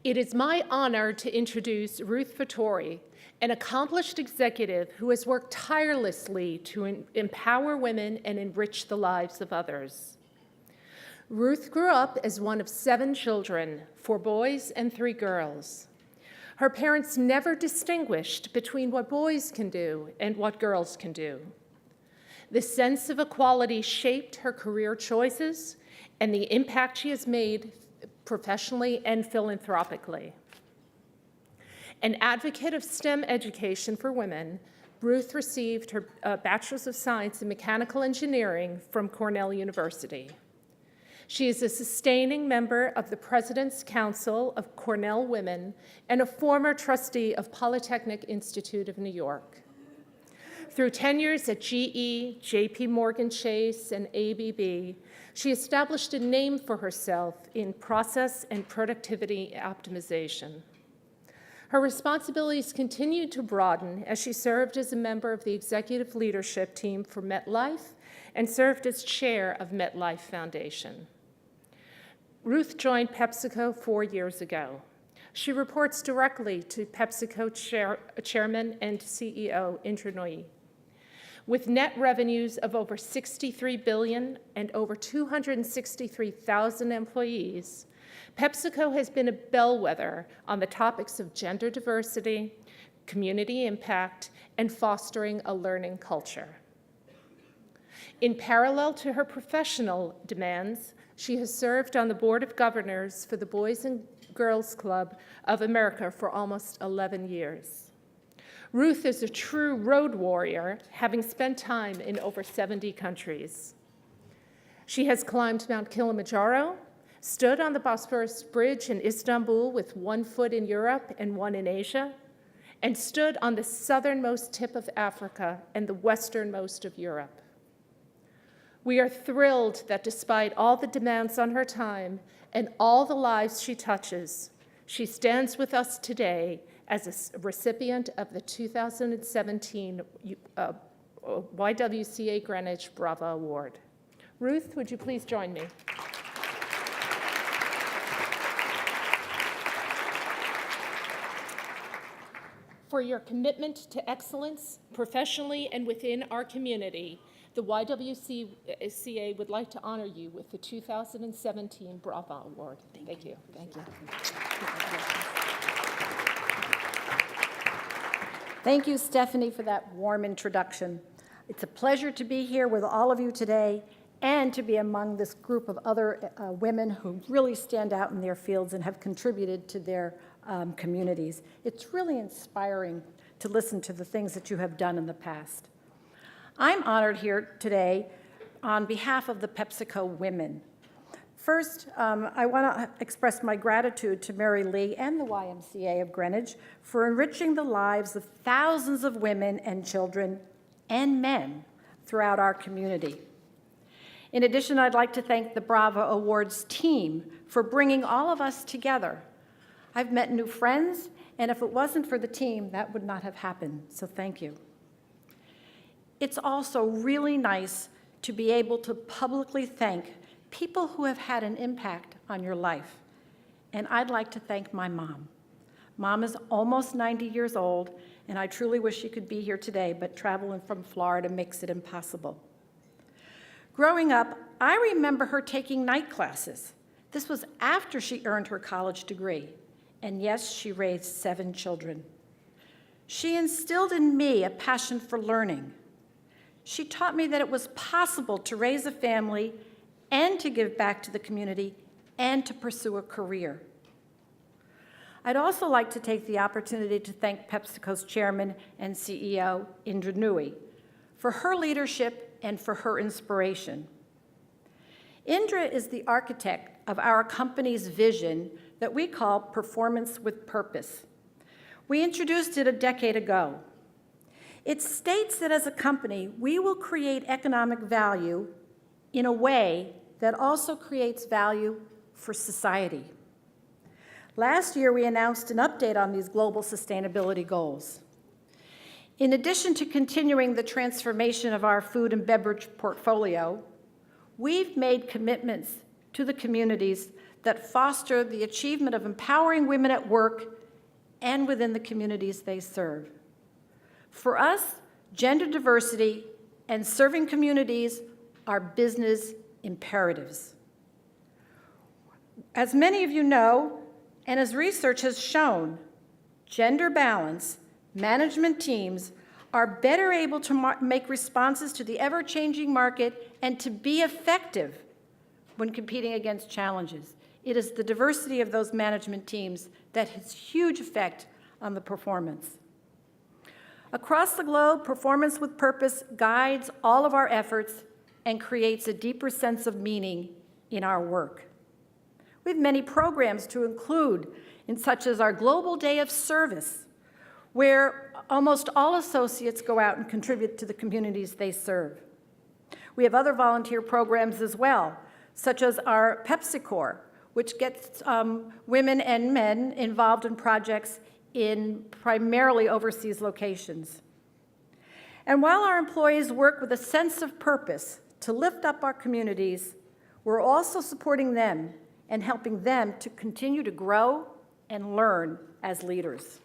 It is my honor to introduce Ruth Fattori, an accomplished executive who has worked tirelessly to empower women and enrich the lives of others. Ruth grew up as one of 7 children, 4 boys and 3 girls. Her parents never distinguished between what boys can do and what girls can do. This sense of equality shaped her career choices and the impact she has made professionally and philanthropically. An advocate of STEM education for women, Ruth received her Bachelor's of Science in Mechanical Engineering from Cornell University. She is a sustaining member of the President's Council of Cornell Women and a former trustee of Polytechnic Institute of New York. Through tenures at GE, JP Morgan Chase, and ABB, she established a name for herself in process and productivity optimization. Her responsibilities continued to broaden as she served as a member of the executive leadership team for MetLife and served as chair of MetLife Foundation. Ruth joined PepsiCo 4 years ago. She reports directly to PepsiCo Chairman and CEO Indra Nooyi. With net revenues of over $63 billion and over 263,000 employees, PepsiCo has been a bellwether on the topics of gender diversity, community impact, and fostering a learning culture. In parallel to her professional demands, she has served on the Board of Governors for the Boys and Girls Club of America for almost 11 years. Ruth is a true road warrior, having spent time in over 70 countries. She has climbed Mount Kilimanjaro, stood on the Bosphorus Bridge in Istanbul with 1 foot in Europe and 1 in Asia, and stood on the southernmost tip of Africa and the westernmost of Europe. We are thrilled that despite all the demands on her time and all the lives she touches, she stands with us today as a recipient of the 2017 YWCA Greenwich Brava Award. Ruth, would you please join me? For your commitment to excellence professionally and within our community, the YWCA would like to honor you with the 2017 Brava Award. Thank you. Thank you. Thank you, Stephanie, for that warm introduction. It's a pleasure to be here with all of you today and to be among this group of other women who really stand out in their fields and have contributed to their communities. It's really inspiring to listen to the things that you have done in the past. I'm honored here today on behalf of the PepsiCo women. First, I want to express my gratitude to Mary Lee and the YMCA of Greenwich for enriching the lives of thousands of women and children and men throughout our community. In addition, I'd like to thank the Brava Awards team for bringing all of us together. I've met new friends, and if it wasn't for the team, that would not have happened, so thank you. It's also really nice to be able to publicly thank people who have had an impact on your life. And I'd like to thank my mom. Mom is almost 90 years old, and I truly wish she could be here today, but traveling from Florida makes it impossible. Growing up, I remember her taking night classes. This was after she earned her college degree. And yes, she raised 7 children. She instilled in me a passion for learning. She taught me that it was possible to raise a family and to give back to the community and to pursue a career. I'd also like to take the opportunity to thank PepsiCo's chairman and CEO, Indra Nooyi, for her leadership and for her inspiration. Indra is the architect of our company's vision that we call Performance with Purpose. We introduced it a decade ago. It states that as a company, we will create economic value in a way that also creates value for society. Last year, we announced an update on these global sustainability goals. In addition to continuing the transformation of our food and beverage portfolio, we've made commitments to the communities that foster the achievement of empowering women at work and within the communities they serve. For us, gender diversity and serving communities are business imperatives. As many of you know, and as research has shown, gender balance management teams are better able to make responses to the ever-changing market and to be effective when competing against challenges. It is the diversity of those management teams that has huge effect on the performance. Across the globe, Performance with Purpose guides all of our efforts and creates a deeper sense of meaning in our work. We have many programs to include, such as our Global Day of Service, where almost all associates go out and contribute to the communities they serve. We have other volunteer programs as well, such as our PepsiCo, which gets women and men involved in projects in primarily overseas locations. And while our employees work with a sense of purpose to lift up our communities, we're also supporting them and helping them to continue to grow and learn as leaders.